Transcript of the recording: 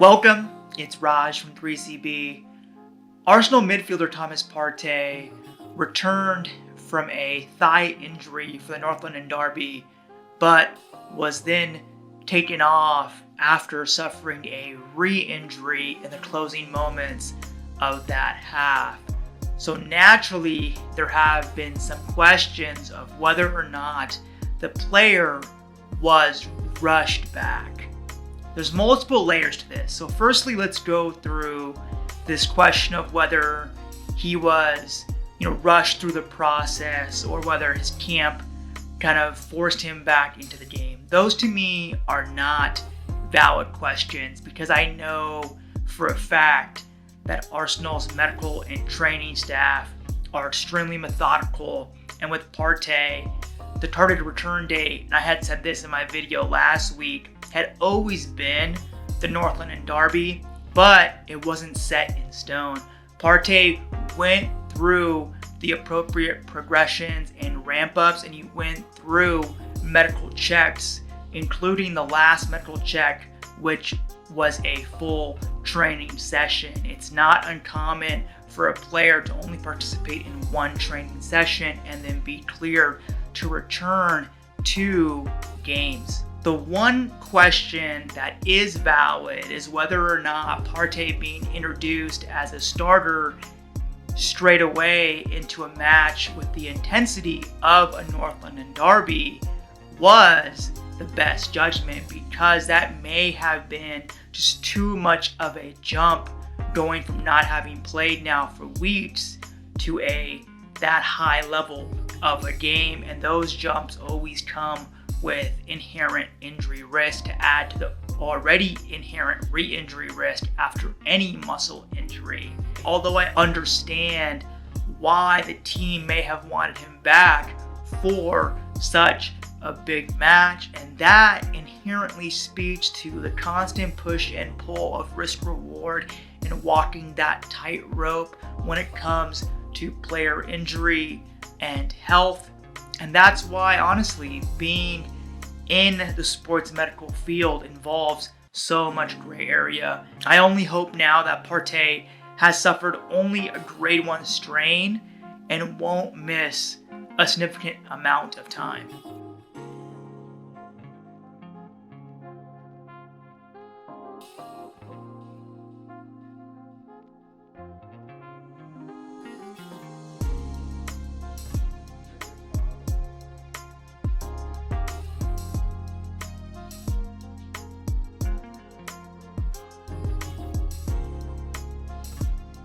Welcome, it's Raj from 3CB. Arsenal midfielder Thomas Partey returned from a thigh injury for the North London derby, but was then taken off after suffering a re-injury in the closing moments of that half. So naturally, there have been some questions of whether or not the player was rushed back. There's multiple layers to this. So firstly, let's go through this question of whether he was, rushed through the process or whether his camp kind of forced him back into the game. Those to me are not valid questions because I know for a fact that Arsenal's medical and training staff are extremely methodical. And with Partey, the targeted return date, and I had said this in my video last week, had always been the North London derby, but it wasn't set in stone. Partey went through the appropriate progressions and ramp-ups, and he went through medical checks, including the last medical check, which was a full training session. It's not uncommon for a player to only participate in one training session and then be cleared to return to games. The one question that is valid is whether or not Partey being introduced as a starter straight away into a match with the intensity of a North London derby was the best judgment, because that may have been just too much of a jump going from not having played now for weeks to that high level of a game, and those jumps always come with inherent injury risk to add to the already inherent re-injury risk after any muscle injury. Although I understand why the team may have wanted him back for such a big match, and that inherently speaks to the constant push and pull of risk reward and walking that tightrope when it comes to player injury and health. And that's why, honestly, being in the sports medical field involves so much gray area. I only hope now that Partey has suffered only a grade 1 strain and won't miss a significant amount of time.